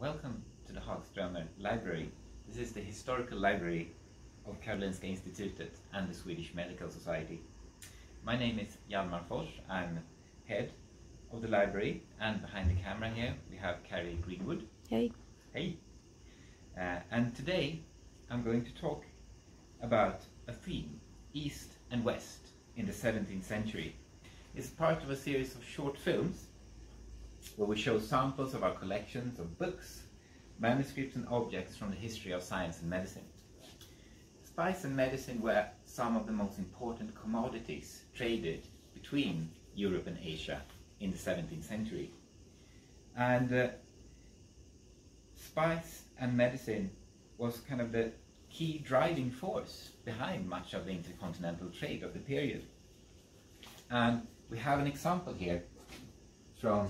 Welcome to the Hagströmer Library. This is the historical library of Karolinska Institutet and the Swedish Medical Society. My name is Hjalmar Fors. I'm head of the library, and behind the camera here we have Carrie Greenwood. Hey. Hey. And today I'm going to talk about a theme, East and West in the 17th century. It's part of a series of short films where we show samples of our collections of books, manuscripts and objects from the history of science and medicine. Spice and medicine were some of the most important commodities traded between Europe and Asia in the 17th century. And spice and medicine was kind of the key driving force behind much of the intercontinental trade of the period. And we have an example here from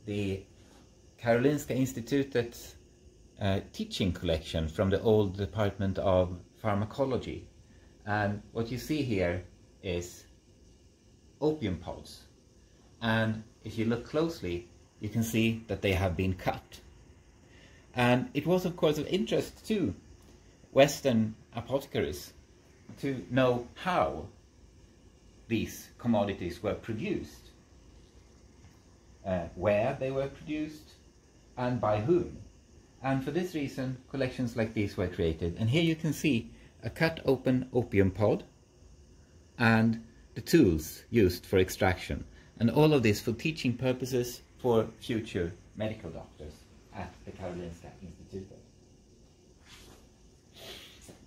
the Karolinska Institutet teaching collection from the old department of pharmacology. And what you see here is opium pods. And if you look closely, you can see that they have been cut. And it was of course of interest to Western apothecaries to know how these commodities were produced, where they were produced, and by whom. And for this reason, collections like these were created. And here you can see a cut open opium pod and the tools used for extraction. And all of this for teaching purposes for future medical doctors at the Karolinska Institutet.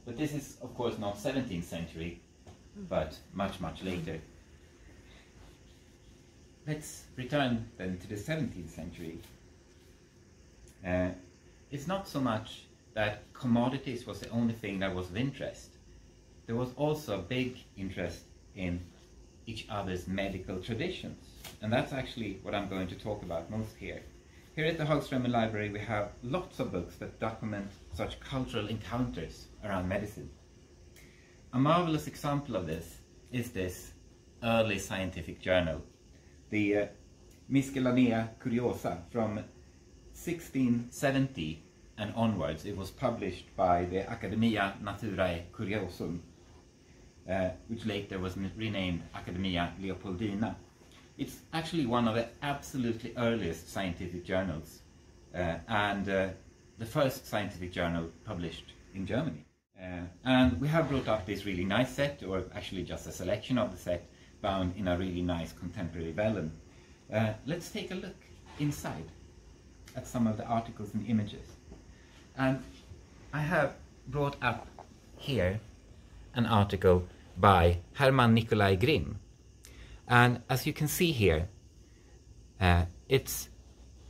But this is, of course, not 17th century, but much, much later. Let's return then to the 17th century. It's not so much that commodities was the only thing that was of interest. There was also a big interest in each other's medical traditions. And that's actually what I'm going to talk about most here. Here at the Hagströmer Library we have lots of books that document such cultural encounters around medicine. A marvelous example of this is this early scientific journal, the Miscellanea Curiosa from 1670 and onwards. It was published by the Academia Naturae Curiosum, which later was renamed Academia Leopoldina. It's actually one of the absolutely earliest scientific journals, and the first scientific journal published in Germany. And we have brought up this really nice set, or actually just a selection of the set, bound in a really nice contemporary vellum. Let's take a look inside at some of the articles and images. And I have brought up here an article by Hermann Nicolai Grimm. And as you can see here, it's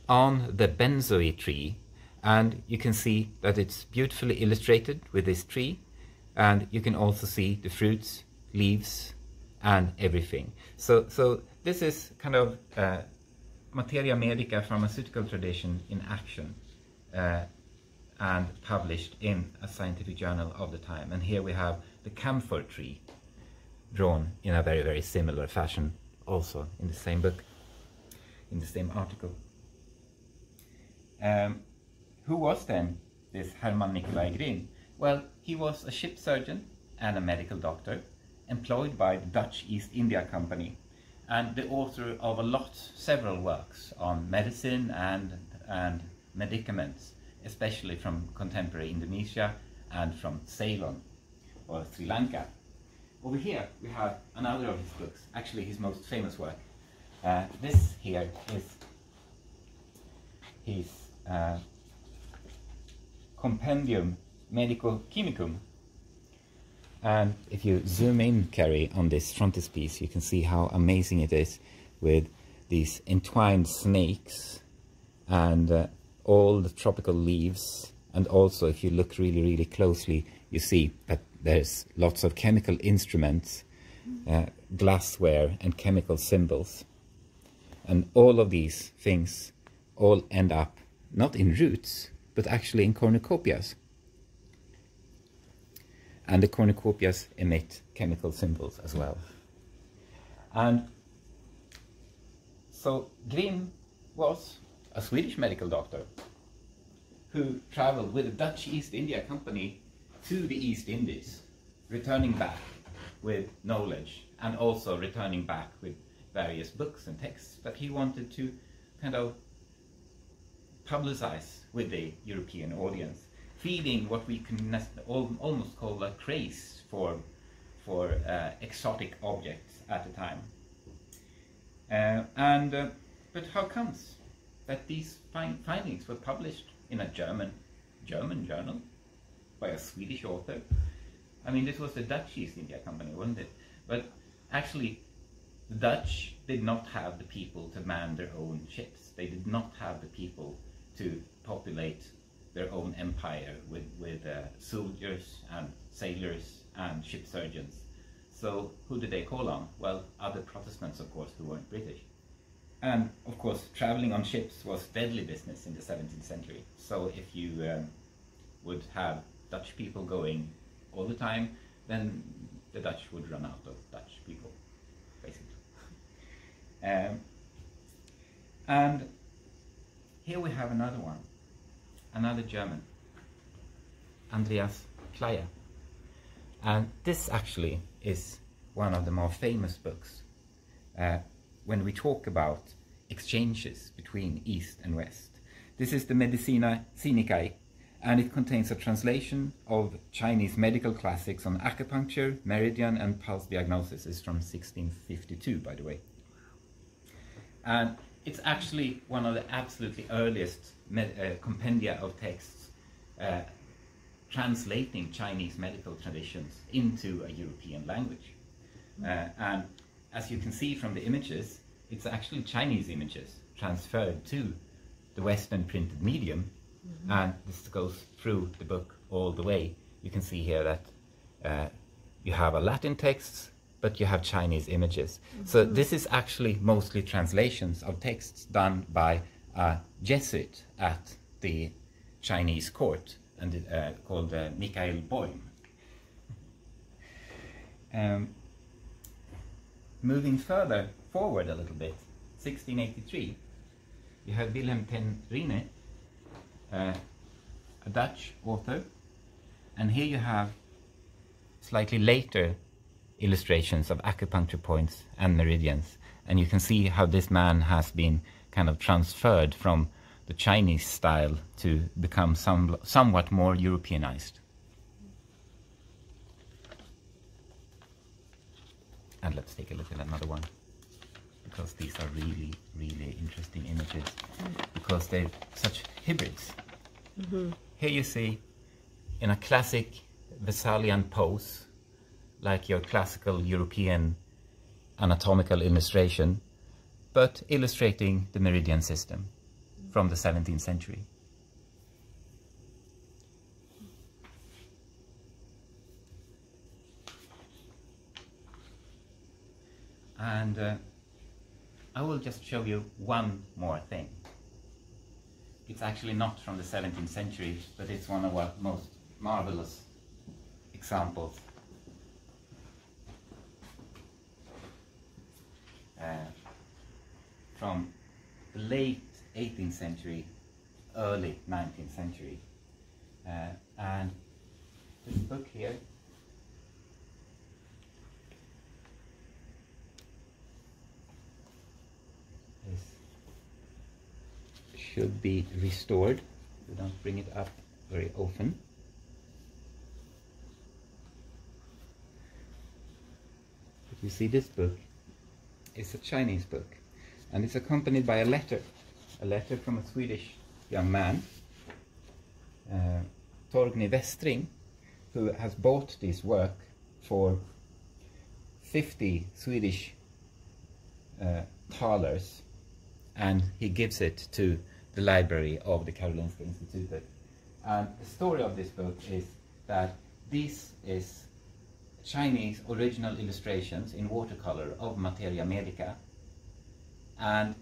on the benzoe tree, and you can see that it's beautifully illustrated with this tree, and you can also see the fruits, leaves, and everything. So this is kind of materia medica, pharmaceutical tradition in action, and published in a scientific journal of the time. And here we have the camphor tree, drawn in a very, very similar fashion, also in the same book, in the same article. Who was then this Hermann Nicolai Grimm? Well, he was a ship surgeon and a medical doctor, employed by the Dutch East India Company, and the author of several works on medicine and medicaments, especially from contemporary Indonesia and from Ceylon or Sri Lanka. Over here we have another of his books, actually his most famous work. This here is his Compendium Medico-Chemicum. And if you zoom in, Carrie, on this frontispiece, you can see how amazing it is with these entwined snakes and all the tropical leaves. And also, if you look really, really closely, you see that there's lots of chemical instruments, glassware and chemical symbols. And all of these things all end up not in roots, but actually in cornucopias. And the cornucopias emit chemical symbols as well. And So Grimm was a Swedish medical doctor who traveled with the Dutch East India Company to the East Indies, returning back with knowledge and also returning back with various books and texts that he wanted to kind of publicize with the European audience, feeding what we can almost call a craze for exotic objects at the time. But how comes that these findings were published in a German journal by a Swedish author? I mean, this was the Dutch East India Company, wasn't it? But actually, the Dutch did not have the people to man their own ships. They did not have the people to populate their own empire with soldiers and sailors and ship surgeons. So who did they call on? Well, other Protestants, of course, who weren't British. And of course, traveling on ships was deadly business in the 17th century. So if you would have Dutch people going all the time, then the Dutch would run out of Dutch people, basically. And here we have another one, another German, Andreas Kleyer. And this actually is one of the more famous books when we talk about exchanges between East and West. This is the Medicina Sinica, and it contains a translation of Chinese medical classics on acupuncture, meridian and pulse diagnosis. It's from 1652, by the way. And it's actually one of the absolutely earliest compendia of texts translating Chinese medical traditions into a European language. And as you can see from the images, it's actually Chinese images transferred to the Western printed medium. Mm-hmm. And this goes through the book all the way. You can see here that you have a Latin text, but you have Chinese images. Mm-hmm. So this is actually mostly translations of texts done by a Jesuit at the Chinese court, and called Michael Boym. Moving further forward a little bit, 1683, you have Wilhelm ten Rine, a Dutch author, and here you have slightly later illustrations of acupuncture points and meridians, and you can see how this man has been kind of transferred from the Chinese style to become somewhat more Europeanized. And let's take a look at another one, because these are really, really interesting images, because they're such hybrids. Mm-hmm. Here you see, in a classic Vesalian pose, like your classical European anatomical illustration, but illustrating the meridian system from the 17th century. And I will just show you one more thing. It's actually not from the 17th century, but it's one of our most marvelous examples. From the late 18th century, early 19th century. And this book here should be restored. We don't bring it up very often. But you see, this book is a Chinese book, and it's accompanied by a letter from a Swedish young man, Torgny Westring, who has bought this work for 50 Swedish thalers, and he gives it to the library of the Karolinska Institutet. And the story of this book is that this is Chinese original illustrations in watercolor of materia medica, and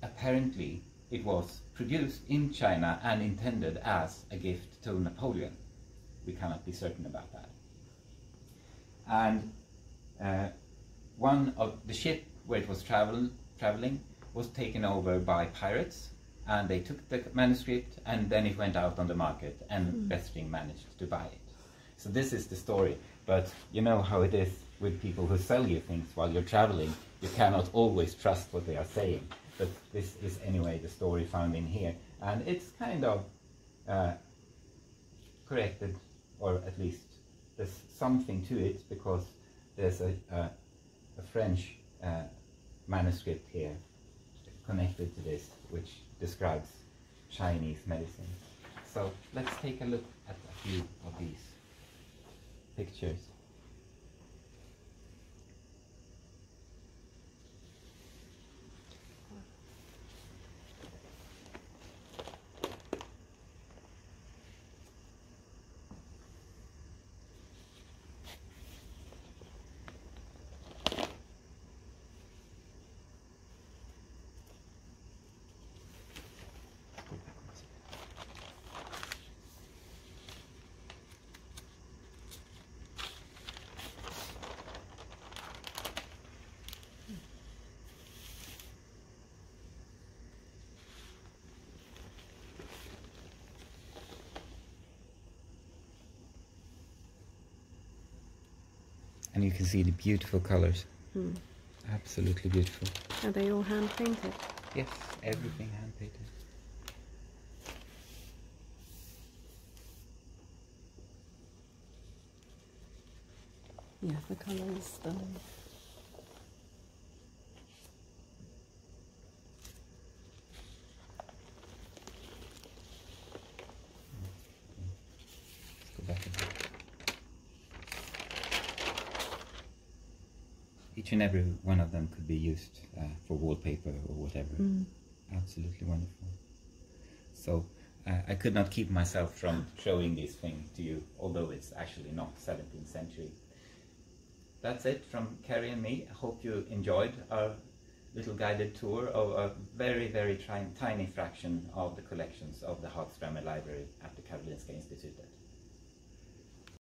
apparently it was produced in China and intended as a gift to Napoleon. We cannot be certain about that. And one of the ship where it was traveling was taken over by pirates, and they took the manuscript, and then it went out on the market, and Westring managed to buy it. So this is the story, but you know how it is with people who sell you things while you're traveling. You cannot always trust what they are saying, but this is anyway the story found in here, and it's kind of corrected, or at least there's something to it, because there's a French manuscript here connected to this, which describes Chinese medicine. So let's take a look at a few of these pictures. And you can see the beautiful colors. Absolutely beautiful. Are they all hand painted? Yes, everything hand painted. Yeah, the colour is stunning. Let's go back a bit. Each and every one of them could be used for wallpaper or whatever. Absolutely wonderful. So I could not keep myself from showing this thing to you, although it's actually not 17th century. That's it from Carrie and me. I hope you enjoyed our little guided tour of a very, very tiny fraction of the collections of the Hagströmer Library at the Karolinska Institutet.